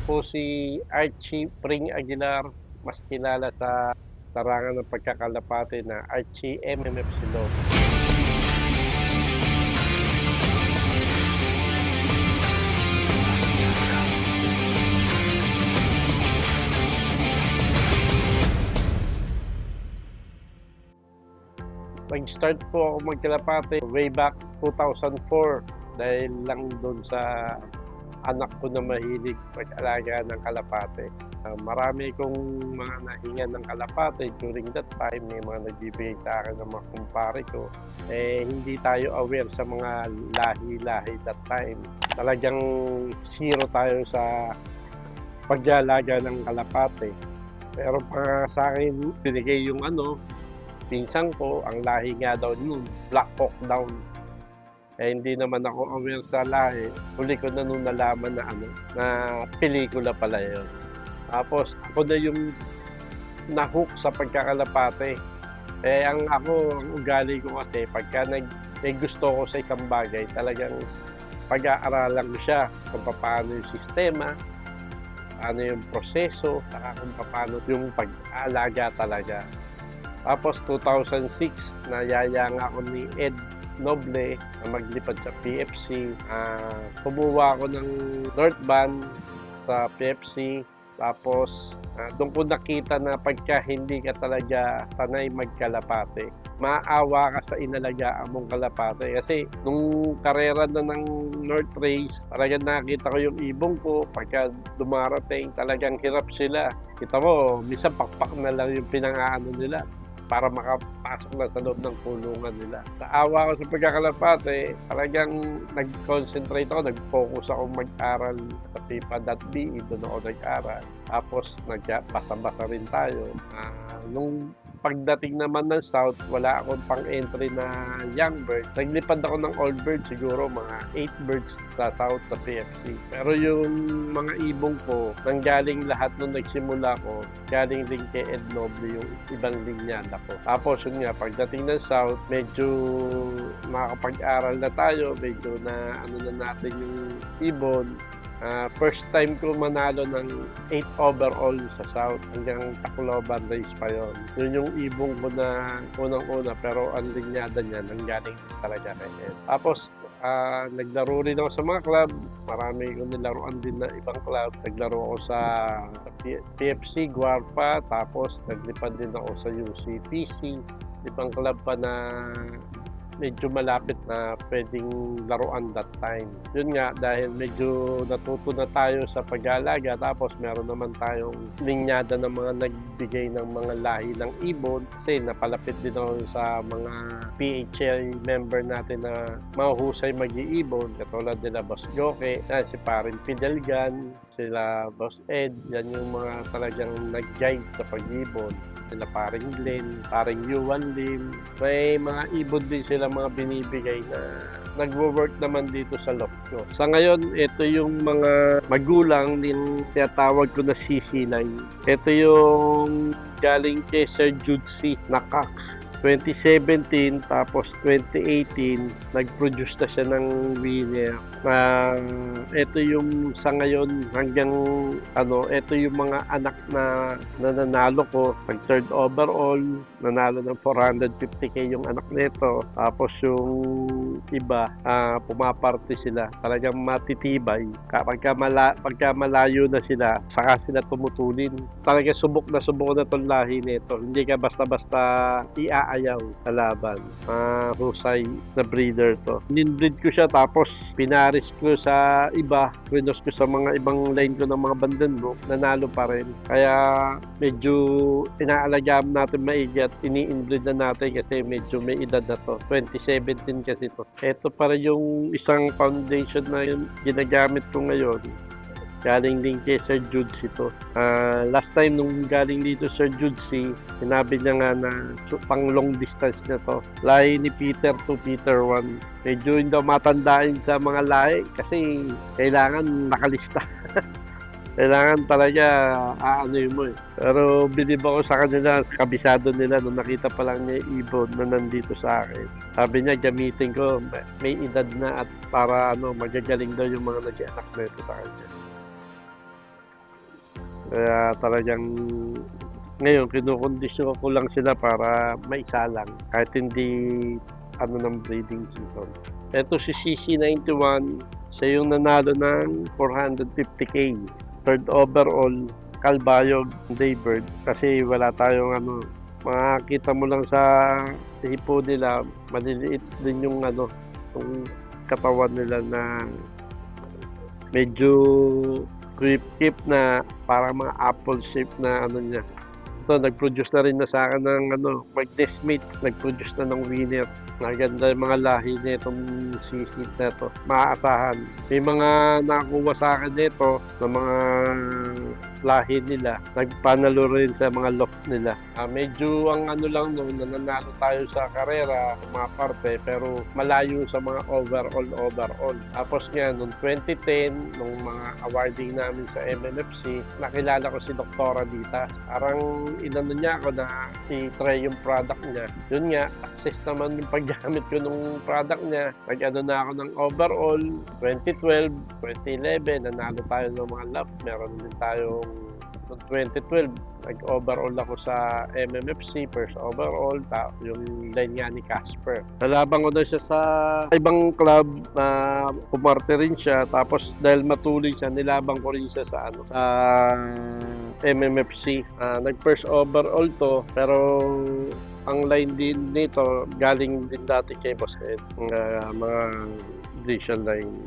po si Archie Pring Aguilar, mas kilala sa larangan ng pagkakalapate na Archie MMF Silog. Nag-start po ako magkalapate way back 2004 dahil lang doon sa anak ko na mahilig mag-alaga ng kalapate. Marami kong mga nahingan ng kalapate during that time. May mga nagbibigay sa akin ng mga kumpare ko. Hindi tayo aware sa mga lahi-lahi that time. Talagang zero tayo sa pag-alaga ng kalapate. Pero para sa akin, binigay yung pinsan ko, ang lahi nga daw nun, Black Hawk Down. Hindi naman ako aware sa lahi. Huli ko na nung nalaman na pelikula pala yun. Tapos ako na yung nahook sa pagkakalapate. Ang ugali ko kasi pagka may gusto ko sa isang bagay, talagang pag-aaralan ko siya kung paano yung sistema, paano yung proseso, saka kung paano yung pag-aalaga talaga. Tapos 2006, nayaya nga ako ni Ed Noble na maglipad sa PFC. Kumuha ako ng North Band sa PFC. Tapos doon ko nakita na pagka hindi ka talaga sanay magkalapate, maawa ka sa inalagaan mong kalapate. Kasi nung karera na ng North Race, talagang nakita ko yung ibong ko. Pagka dumarating, talagang hirap sila. Kita mo, minsan pakpak na lang yung pinangaano nila para makapasok na sa loob ng kulungan nila. Sa awa ko sa pagkakalapate, talagang nag-concentrate ako, nag-focus ako mag-aral sa pipa.be, doon ako nag-aral. Tapos nagbasa-basa rin tayo. Nung pagdating naman ng South, wala akong pang-entry na young bird. Naglipad ako ng old bird, siguro mga 8 birds sa South sa PFC. Pero yung mga ibong ko, nanggaling lahat nung nagsimula ko, galing din kay Ed Noble yung ibang linyada ko. Tapos yun nga, pagdating ng South, medyo makakapag-aral na tayo, medyo na na natin yung ibon. First time ko manalo ng 8 overall sa South, hanggang Tacloban race pa yon. Yun yung ibong ko na unang-una, pero ang linyada niya nanggaling talaga kay Ed. Tapos naglaro rin ako sa mga club. Marami kong nilaruan din na ibang club. Naglaro ako sa PFC Guarpa, tapos naglipad din ako sa UCPC. Ibang club pa na medyo malapit na pwedeng laruan that time. Yun nga, dahil medyo natuto na tayo sa pag-aalaga, tapos meron naman tayong linyada ng mga nagbigay ng mga lahi ng ibon, kasi napalapit din ako sa mga PHL member natin na mahusay mag-iibon, katulad nila Boss Joke, si Parin Fidelgan, sila Boss Ed, yan yung mga talagang nag-guide sa pag-ibon. Sila Paring Glenn, Paring Yuan Lim. May mga ibon din sila mga binibigay na nagwo-work naman dito sa Lokyo. Sa ngayon, ito yung mga magulang din tinatawag ko na sisilay. Ito yung galing kay Sir Jude C. Nakak. 2017, tapos 2018, nag-produce na siya ng winner. Ito yung sa ngayon hanggang ito yung mga anak na nanalo ko. Pag third overall, nanalo ng 450k yung anak nito. Tapos yung iba, pumaparte sila. Talagang matitibay. Pagka malayo na sila, saka sila tumutulin. Talagang subok na itong lahi nito. Hindi ka basta-basta iayaw sa laban. Husay na breeder to. Ninbreed ko siya, tapos pinaris ko sa iba. Winos ko sa mga ibang line ko ng mga Bandenbrook. Nanalo pa rin. Kaya medyo inaalagaan natin maigi at ini-inbreed na natin kasi medyo may edad na to. 2017 kasi to. Ito pa rin yung isang foundation na yun ginagamit ko ngayon. Galing din kay Sir Jude ito. Last time nung galing dito Sir Jude, sinabi niya nga na pang long distance na to. Lahi ni Peter to Peter 1. Medyo hindi matandaan sa mga lahi kasi kailangan nakalista. Kailangan talaga mo eh. Pero bilib ako sa kanila, sa kabisado nila nung nakita pa lang niya yung ibon na nandito sa akin. Sabi niya, gamitin ko, may edad na at para magagaling daw yung mga nag-anak na ito sa kanya. Kaya talagang ngayon kinokondisyon ko lang sila para maisalang kahit hindi ano ng breeding season. Eto si CC91, siya yung nanalo ng 450K. Third overall, Calbayog Daybird. Kasi wala tayong ano, makakita mo lang sa hipo nila, maliliit din yung ano, yung katawan nila na medyo creep na parang mga apple shape na ano niya. Ito, nag-produce na rin na sa akin ng ano, Magnes Meat, nag-produce na ng winner. Maganda yung mga lahi nitong sisid na to. Maaasahan. May mga nakuha sa akin nito na mga lahi nila. Nagpanalo rin sa mga loft nila. Medyo ang ano lang noon, nananalo tayo sa karera, sa mga parte, pero malayo sa mga overall. Tapos nga, noong 2010, nung mga awarding namin sa MNFC, nakilala ko si Doktora Dita. Parang inano niya ako na i-try yung product niya. Yun nga, access naman yung paggamit ko nung product niya. Nag-ano na ako ng overall, 2012, 2011, nanalo tayo ng mga lap. Meron din tayong noong 2012, nag-overall ako sa MMFC, first overall, yung line nga ni Casper. Nalaban ko na siya sa ibang club na pumarte rin siya, tapos dahil matuloy siya, nilaban ko rin siya sa ano, sa MMFC. Nag-first overall to, pero ang line din nito, galing din dati kay Boss Ed, mga Grecian line.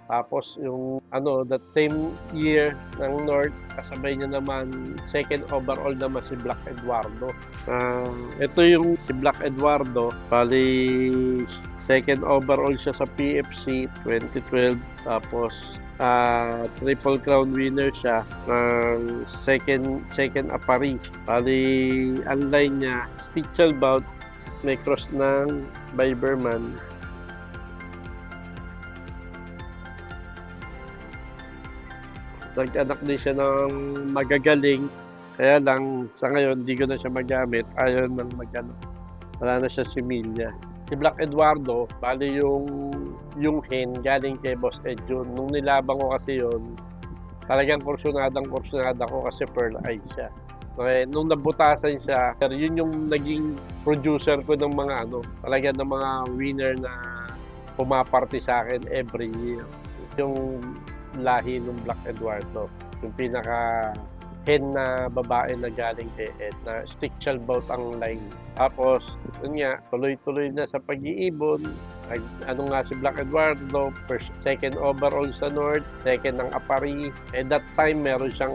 Tapos yung ano, that same year ng North, kasabay niya naman second overall naman si Black Eduardo. Ito yung si Black Eduardo, bali second overall siya sa PFC 2012, tapos Triple Crown winner siya ng second apari. Bali ang line niya, Stichelbout, may cross ng Biberman. Nag-anak din siya ng magagaling. Kaya lang, sa ngayon, hindi ko na siya magamit. Ayaw nang magano. Wala na siya similya. Si Black Eduardo, bali yung hen, galing kay Boss Ed yun. Nung nilabang ko kasi yun, talagang kursunada ko kasi pearl eye siya. Okay, nung nabutasan siya, yun yung naging producer ko ng mga ano, talaga ng mga winner na pumaparte sa akin every year. Yung lahi ng Black Eduardo, yung pinaka hen na babae na galing kay Ed, na Stichelbout ang line. Tapos yun nga, tuloy-tuloy na sa pag-iibon. Ano nga si Black Eduardo, second overall sa North, second ng Apari. That time meron siyang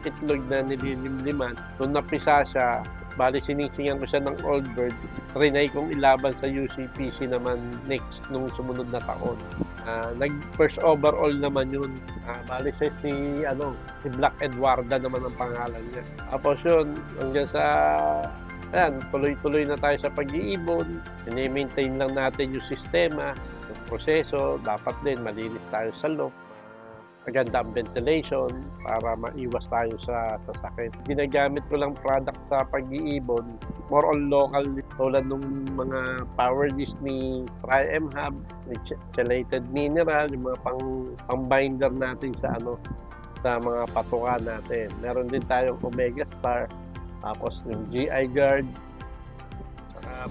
itlog na nililimliman. Nung napisa siya, bali sinisingan ko siya ng Old Bird. Trinay kong ilaban sa UCPC naman next nung sumunod na taon. Nag-first overall naman yun. Bali siya si Black Eduardo naman ang pangalan niya. Tapos yun, hanggang sa tuloy-tuloy na tayo sa pag-iibon. I-maintain lang natin yung sistema, yung proseso. Dapat din malinis tayo sa loob. Maganda ang ventilation para maiwas tayo sa sakit. Ginagamit ko lang product sa pag-iibon, more on local, tulad ng mga power disc ni Tri-M Hub, ni chelated mineral, yung mga pang-binder natin sa sa mga patuka natin. Meron din tayong Omega Star, tapos yung GI Guard.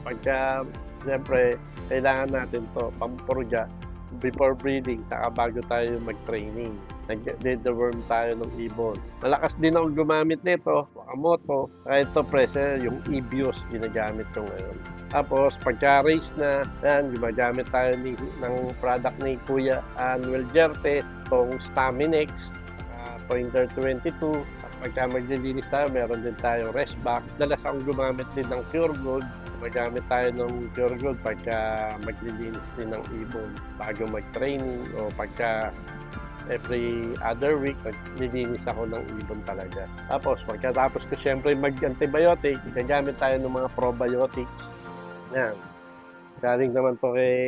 Pagka siyempre kailangan natin to pampurga before breeding, saka bago tayo mag-training. Nag-deworm tayo ng ibon. Malakas din ako gumamit nito, Wakamoto. Ito pressure, yung EBIOS ginagamit ko ngayon. Tapos pagka-race na, gumagamit tayo ng product ni Kuya Anuel Jertes, itong Staminex, Pointer 22. At pagka maglilinis tayo, meron din tayong restback. Dalas akong gumamit din ng Pure Gold. Magamit tayo ng Pure Gold pagka maglilinis din ng ibon bago mag-training, o pagka every other week maglilinis ako ng ibon talaga. Tapos pagkatapos ko syempre mag-antibiotic, gagamit tayo ng mga probiotics. Yan. Galing naman po kay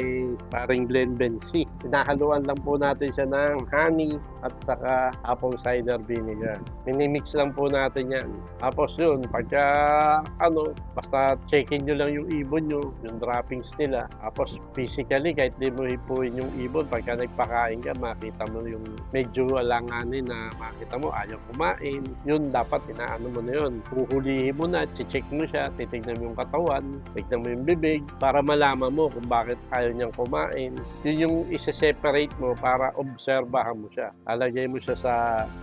paring Glenn Bensi. Hinahaluan lang po natin siya ng honey at saka apple cider vinegar. Minimix lang po natin yan. Tapos yun, pagka basta checkin nyo lang yung ibon nyo, yung droppings nila. Tapos physically, kahit di mo hipuin yung ibon, pagka nagpakain ka, makita mo yung medyo alanganin na makita mo, ayaw kumain. Yun, dapat inaano mo na yun. Huhulihin mo na, check mo siya, titignan mo yung katawan, tignan mo yung bibig, para malaman mo kung bakit ayaw niyang kumain. Yun yung isa-separate mo para obserbahan mo siya. Alagay mo siya sa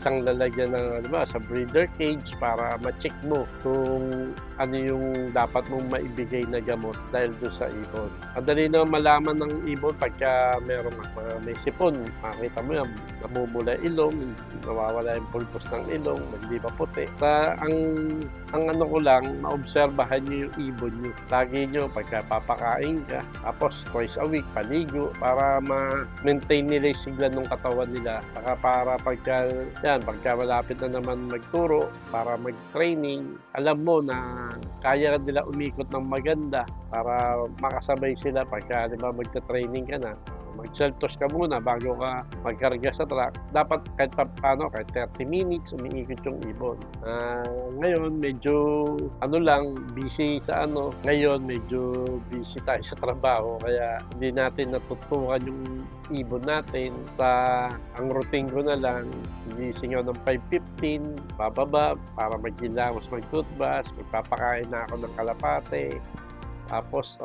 isang lalagyan ng sa breeder cage para ma-check mo kung ano yung dapat mong maibigay na gamot dahil doon sa ibon. Madali na malaman ng ibon pagka merong may sipon. Makita mo yan, namumula ilong, nawawala yung pulpos ng ilong, hindi pa puti. Ang ano ko lang, maobserbahan nyo yung ibon nyo. Lagi nyo pagka papakain ka, tapos twice a week, paligo, para ma-maintain nila yung sigla ng katawan nila. Saka para pagka malapit na naman magturo, para mag-training, alam mo na kaya nila umikot ng maganda para makasabay sila pagka magta-training ka na. Mag-self-toss ka muna bago ka magkarga sa truck. Dapat kahit 30 minutes umiikot yung ibon. Ngayon medyo busy sa ngayon medyo busy tayo sa trabaho kaya hindi natin natutukan yung ibon natin. Ang routine ko na lang, gising ako ng 5:15, bababa para maghilamos, mag-toothbrush, magpapakain na ako ng kalapate. Tapos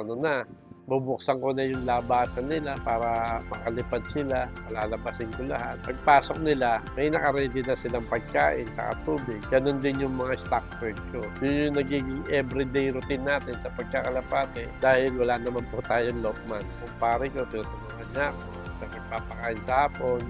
bubuksan ko na yung labasan nila para makalipad sila, malalabasin ko lahat. Pagpasok nila, may nakaready na silang pagkain sa tubig. Ganun din yung mga stock bird ko. Yun yung nagiging everyday routine natin sa pagkakalapate dahil wala naman po tayong lockman. Kung pare ko, tinutulungan niya ako sa pagpapakain sa hapon.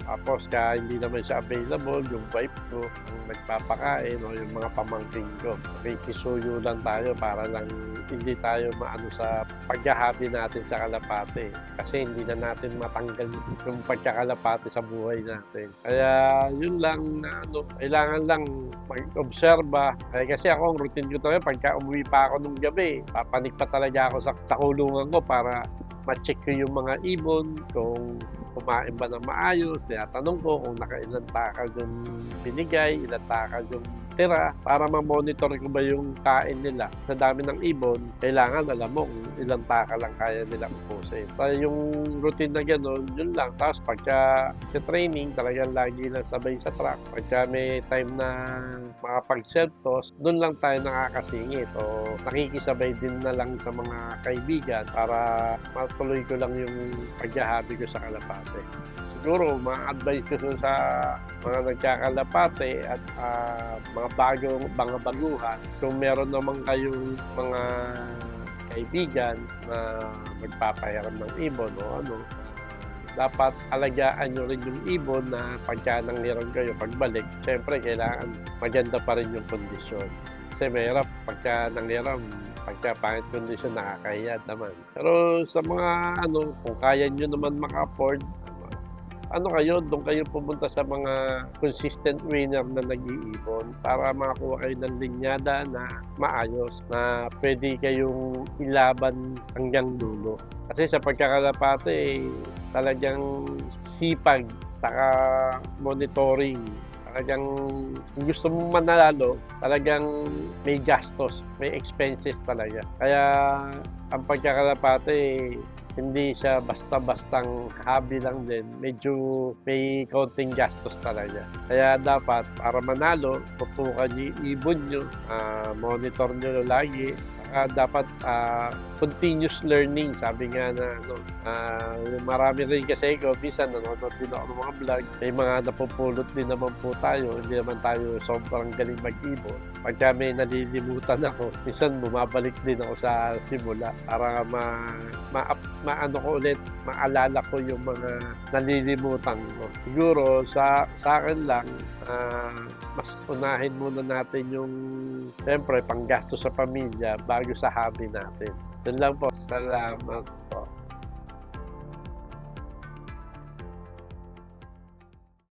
Tapos hindi naman siya available, yung wife ko ang nagpapakain o yung mga pamangkin ko. Kisuyo lang tayo para lang hindi tayo maano sa paghahabi natin sa kalapate. Kasi hindi na natin matanggal yung pagkakalapate sa buhay natin. Kaya yun lang na kailangan lang mag-obserba. Kasi ako, ang routine ko talaga, pagka umuwi pa ako nung gabi, papanik pa talaga ako sa kulungan ko para ma-check ko yung mga ibon, kung kumain ba ng maayos. Tinatanong ko kung nakailan takal yung binigay, ilan takal yung tira, para ma-monitor ko ba yung kain nila. Sa dami ng ibon, kailangan alam mo kung ilang takal lang kaya nilang ubusin. So, yung routine na gano'n, yun lang. Tapos pagka sa training, talagang lagi lang sabay sa track. Pagka may time na makapag-self-toss, doon lang tayo nakakasingit o nakikisabay din na lang sa mga kaibigan para matuloy ko lang yung paghahabi ko sa kalapate. Siguro, ma-advise ko sa mga nagkakalapate at mga baguhan, kung meron naman kayong mga kaibigan na magpapahiram ng ibon dapat alagaan nyo rin yung ibon na pagka nanghiram kayo pagbalik. Siyempre, kailangan maganda pa rin yung kondisyon. Kasi mahirap pagka nanghiram, pagka pangit kondisyon, nakakahiya naman. Pero sa mga kung kaya nyo naman maka-afford, doon kayo pumunta sa mga consistent winner na nag-iibon para makakuha kayo ng linyada na maayos, na pwede kayong ilaban hanggang dulo. Kasi sa pagkakalapate, talagang sipag, saka monitoring. Talagang gusto mong manalo, talagang may gastos, may expenses talaga. Kaya ang pagkakalapate, hindi siya basta-bastang hobby lang din. Medyo may kaunting gastos talaga. Kaya dapat, para manalo, tutukan niyo yung ibon nyo, monitor nyo lagi. Dapat continuous learning. Sabi nga na marami rin kasi ko, minsan nanonood din ako ng mga vlog. May mga napupulot din naman po tayo. Hindi naman tayo sobrang galing mag-ibon. Pagka may nalilimutan ako, minsan bumabalik din ako sa simula para maalala ko yung mga nalilimutan ko. Siguro sa akin lang, mas unahin muna natin yung siyempre panggasto sa pamilya bago sa hobby natin. Yun lang po. Salamat.